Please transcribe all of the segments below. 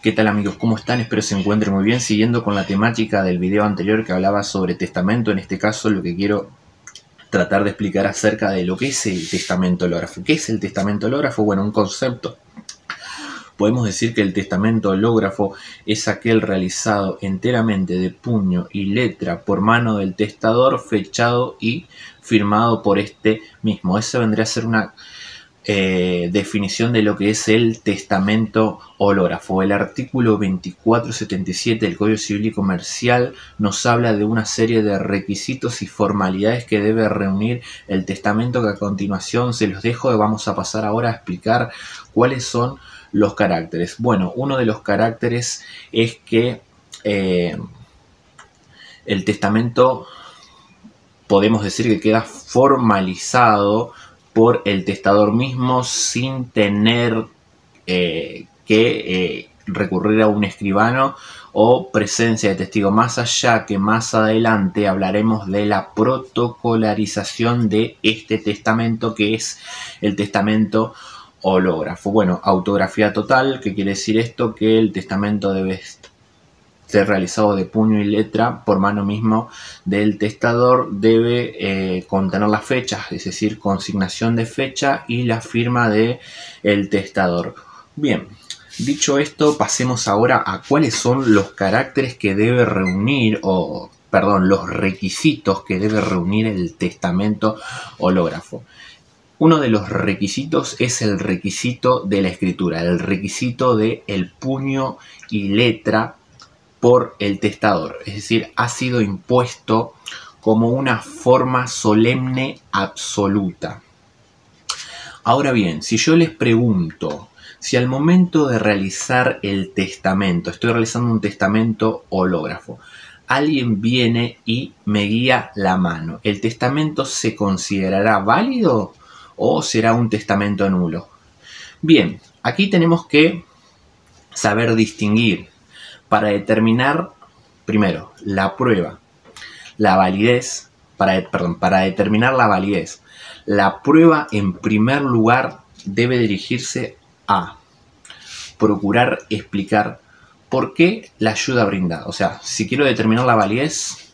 ¿Qué tal amigos? ¿Cómo están? Espero se encuentren muy bien. Siguiendo con la temática del video anterior que hablaba sobre testamento, en este caso lo que quiero tratar de explicar acerca de lo que es el testamento hológrafo. ¿Qué es el testamento hológrafo? Bueno, un concepto. Podemos decir que el testamento hológrafo es aquel realizado enteramente de puño y letra por mano del testador, fechado y firmado por este mismo. Esa vendría a ser una definición de lo que es el testamento hológrafo. El artículo 2477 del Código Civil y Comercial nos habla de una serie de requisitos y formalidades que debe reunir el testamento, que a continuación se los dejo. Vamos a pasar ahora a explicar cuáles son los caracteres. Bueno, uno de los caracteres es que el testamento podemos decir que queda formalizado por el testador mismo sin tener que recurrir a un escribano o presencia de testigo. Más allá que más adelante hablaremos de la protocolarización de este testamento, que es el testamento hológrafo. Bueno, autografía total. ¿Qué quiere decir esto? Que el testamento debe ser realizado de puño y letra por mano mismo del testador. Debe contener las fechas, es decir, consignación de fecha y la firma del testador. Bien, dicho esto, pasemos ahora a cuáles son los caracteres que debe reunir, los requisitos que debe reunir el testamento hológrafo. Uno de los requisitos es el requisito de la escritura, el requisito de el puño y letra por el testador, es decir, ha sido impuesto como una forma solemne absoluta. Ahora bien, si yo les pregunto, si al momento de realizar el testamento, estoy realizando un testamento hológrafo, alguien viene y me guía la mano, ¿el testamento se considerará válido o será un testamento nulo? Bien, aquí tenemos que saber distinguir para determinar, primero, la prueba, la validez, para determinar la validez. La prueba, en primer lugar, debe dirigirse a procurar explicar por qué la ayuda brindada. O sea, si quiero determinar la validez,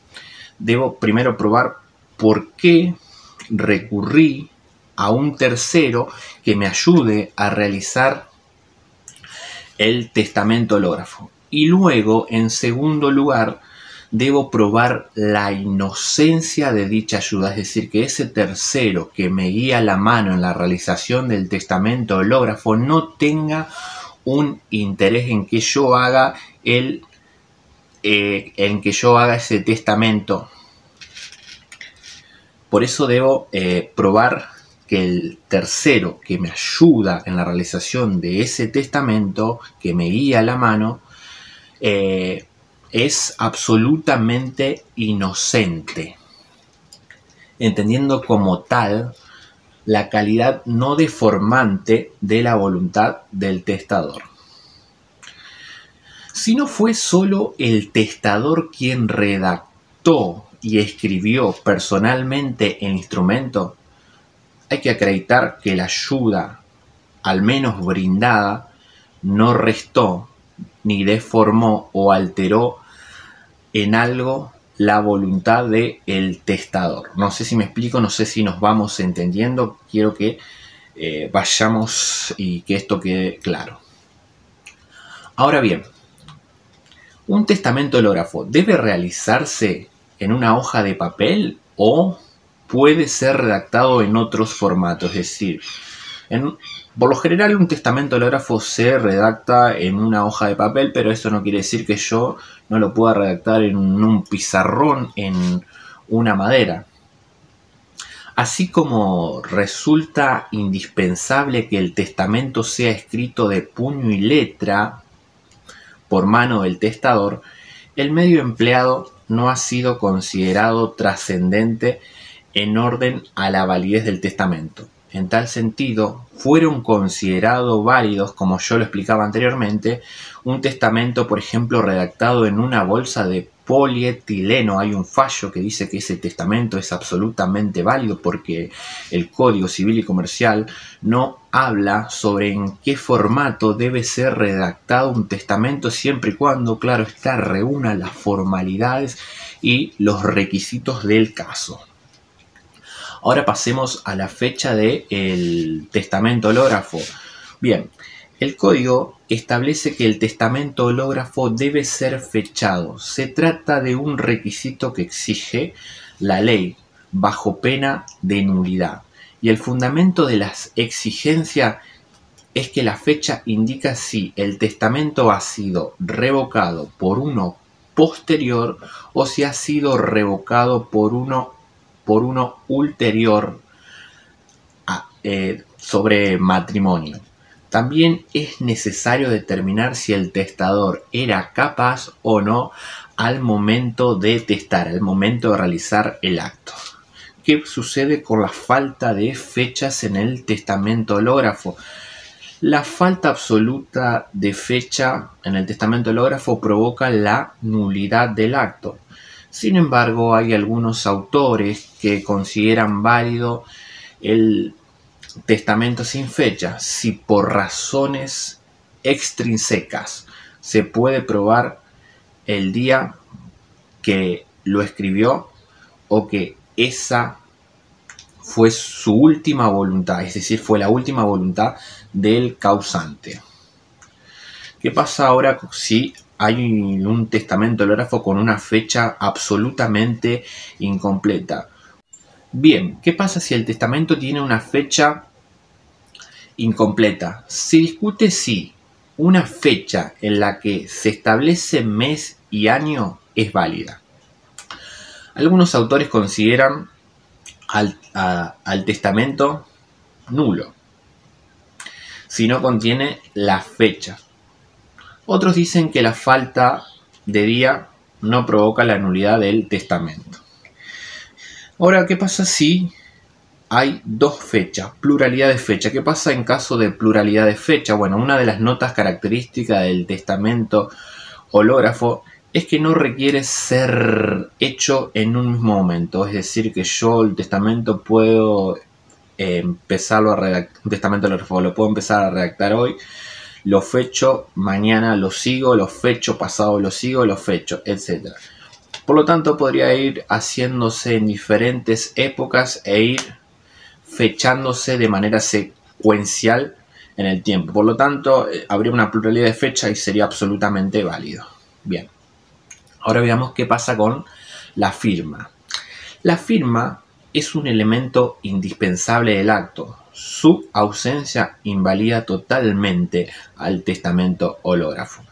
debo primero probar por qué recurrí a un tercero que me ayude a realizar el testamento hológrafo. Y luego, en segundo lugar, debo probar la inocencia de dicha ayuda, es decir, que ese tercero que me guía la mano en la realización del testamento hológrafo no tenga un interés en que yo haga ese testamento. Por eso debo probar que el tercero que me ayuda en la realización de ese testamento, que me guía la mano, es absolutamente inocente, entendiendo como tal la calidad no deformante de la voluntad del testador. Si no fue solo el testador quien redactó y escribió personalmente el instrumento, hay que acreditar que la ayuda, al menos brindada, no restó ni deformó o alteró en algo la voluntad del testador. No sé si me explico, no sé si nos vamos entendiendo. Quiero que vayamos y que esto quede claro. Ahora bien, ¿un testamento hológrafo debe realizarse en una hoja de papel o puede ser redactado en otros formatos? Es decir, por lo general un testamento hológrafo se redacta en una hoja de papel, pero eso no quiere decir que yo no lo pueda redactar en un pizarrón, en una madera. Así como resulta indispensable que el testamento sea escrito de puño y letra por mano del testador, el medio empleado no ha sido considerado trascendente en orden a la validez del testamento. en tal sentido, fueron considerados válidos, como yo lo explicaba anteriormente, un testamento, por ejemplo, redactado en una bolsa de polietileno. Hay un fallo que dice que ese testamento es absolutamente válido porque el Código Civil y Comercial no habla sobre en qué formato debe ser redactado un testamento, siempre y cuando, claro está, reúna las formalidades y los requisitos del caso. Ahora pasemos a la fecha del testamento hológrafo. Bien, el código establece que el testamento hológrafo debe ser fechado. Se trata de un requisito que exige la ley bajo pena de nulidad. Y el fundamento de las exigencias es que la fecha indica si el testamento ha sido revocado por uno posterior o si ha sido revocado por uno ulterior sobre matrimonio. También es necesario determinar si el testador era capaz o no al momento de testar, al momento de realizar el acto. ¿Qué sucede con la falta de fechas en el testamento hológrafo? La falta absoluta de fecha en el testamento hológrafo provoca la nulidad del acto. Sin embargo, hay algunos autores que consideran válido el testamento sin fecha si por razones extrínsecas se puede probar el día que lo escribió o que esa fue su última voluntad, es decir, fue la última voluntad del causante. ¿Qué pasa ahora si hay un testamento hológrafo con una fecha absolutamente incompleta? Bien, ¿qué pasa si el testamento tiene una fecha incompleta? Se discute si una fecha en la que se establece mes y año es válida. Algunos autores consideran al testamento nulo si no contiene la fecha. Otros dicen que la falta de día no provoca la nulidad del testamento. Ahora, ¿qué pasa si hay dos fechas, pluralidad de fecha? ¿Qué pasa en caso de pluralidad de fecha? Bueno, una de las notas características del testamento hológrafo es que no requiere ser hecho en un mismo momento. Es decir, que yo el testamento puedo empezarlo a redactar, un testamento hológrafo lo puedo empezar a redactar hoy, lo fecho, mañana lo sigo, lo fecho, pasado lo sigo, lo fecho, etc. Por lo tanto, podría ir haciéndose en diferentes épocas e ir fechándose de manera secuencial en el tiempo. Por lo tanto, habría una pluralidad de fecha y sería absolutamente válido. Bien, ahora veamos qué pasa con la firma. La firma es un elemento indispensable del acto. Su ausencia invalida totalmente al testamento hológrafo.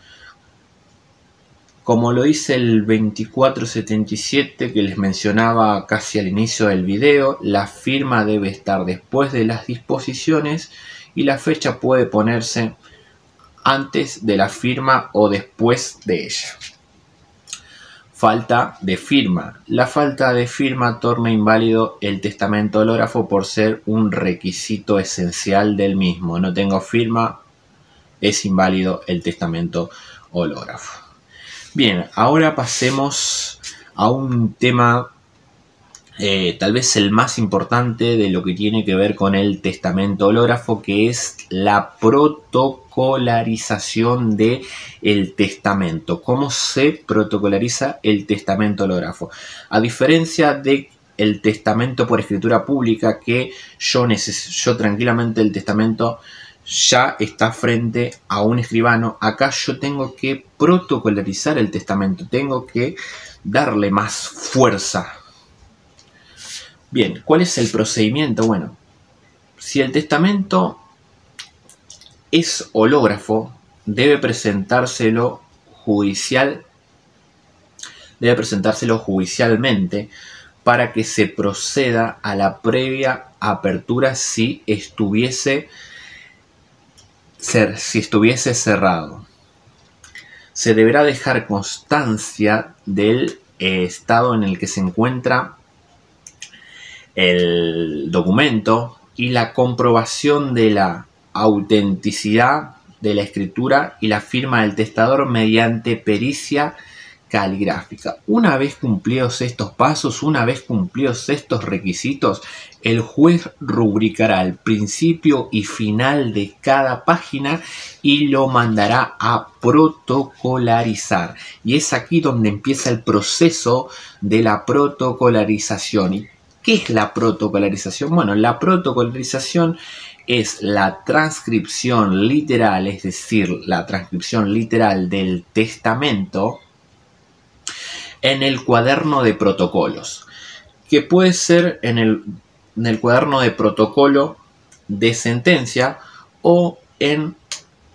Como lo dice el 2477 que les mencionaba casi al inicio del video, la firma debe estar después de las disposiciones y la fecha puede ponerse antes de la firma o después de ella. Falta de firma. La falta de firma torna inválido el testamento hológrafo por ser un requisito esencial del mismo. No tengo firma, es inválido el testamento hológrafo. Bien, ahora pasemos a un tema tal vez el más importante de lo que tiene que ver con el testamento hológrafo, que es la protocolarización del testamento. ¿Cómo se protocolariza el testamento hológrafo? A diferencia de el testamento por escritura pública, que yo tranquilamente el testamento ya está frente a un escribano, acá yo tengo que protocolarizar el testamento, tengo que darle más fuerza. Bien, ¿cuál es el procedimiento? Bueno, si el testamento es hológrafo, debe presentárselo judicialmente para que se proceda a la previa apertura si estuviese cerrado. Se deberá dejar constancia del estado en el que se encuentra el documento y la comprobación de la autenticidad de la escritura y la firma del testador mediante pericia caligráfica. Una vez cumplidos estos pasos, una vez cumplidos estos requisitos, el juez rubricará el principio y final de cada página y lo mandará a protocolarizar. Y es aquí donde empieza el proceso de la protocolarización. ¿Y qué es la protocolarización? Bueno, la protocolarización es la transcripción literal, es decir, la transcripción literal del testamento en el cuaderno de protocolos, que puede ser en el cuaderno de protocolo de sentencia o en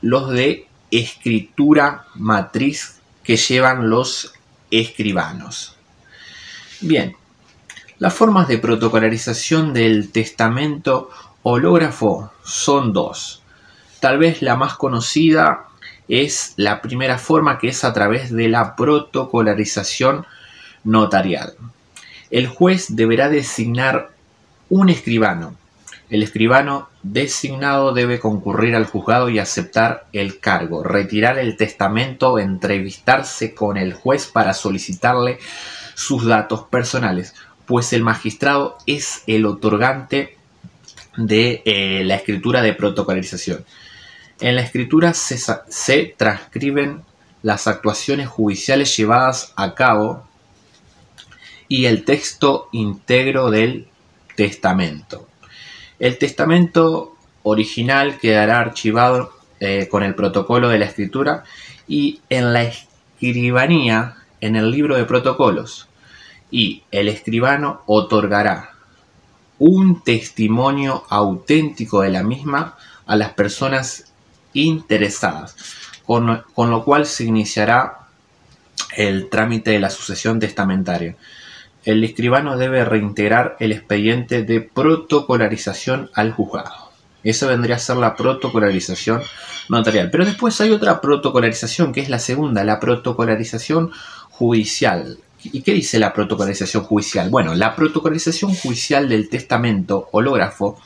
los de escritura matriz que llevan los escribanos. Bien, las formas de protocolarización del testamento hológrafo son dos. Tal vez la más conocida es la primera forma, que es a través de la protocolarización notarial. El juez deberá designar un escribano. El escribano designado debe concurrir al juzgado y aceptar el cargo, retirar el testamento, entrevistarse con el juez para solicitarle sus datos personales, pues el magistrado es el otorgante de la escritura de protocolarización. En la escritura se transcriben las actuaciones judiciales llevadas a cabo y el texto íntegro del testamento. El testamento original quedará archivado con el protocolo de la escritura y en la escribanía en el libro de protocolos, y el escribano otorgará un testimonio auténtico de la misma a las personas interesadas, con lo cual se iniciará el trámite de la sucesión testamentaria. El escribano debe reintegrar el expediente de protocolarización al juzgado. Esa vendría a ser la protocolarización notarial. Pero después hay otra protocolarización, que es la segunda, la protocolarización judicial. ¿Y qué dice la protocolarización judicial? Bueno, la protocolarización judicial del testamento hológrafo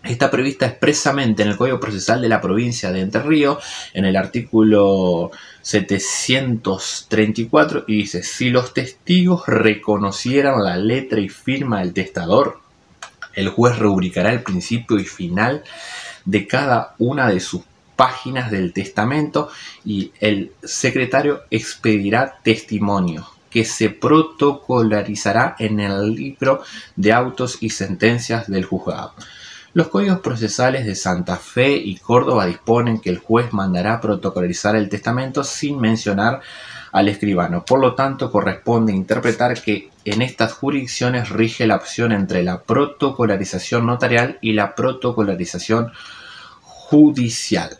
está prevista expresamente en el Código Procesal de la provincia de Entre Ríos, en el artículo 734, y dice: si los testigos reconocieran la letra y firma del testador, el juez rubricará el principio y final de cada una de sus páginas del testamento y el secretario expedirá testimonio que se protocolarizará en el libro de autos y sentencias del juzgado. Los códigos procesales de Santa Fe y Córdoba disponen que el juez mandará protocolarizar el testamento sin mencionar al escribano. Por lo tanto, corresponde interpretar que en estas jurisdicciones rige la opción entre la protocolarización notarial y la protocolarización judicial.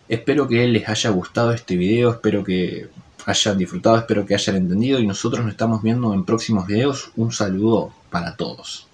Espero que les haya gustado este video, espero que hayan disfrutado, espero que hayan entendido, y nosotros nos estamos viendo en próximos videos. Un saludo para todos.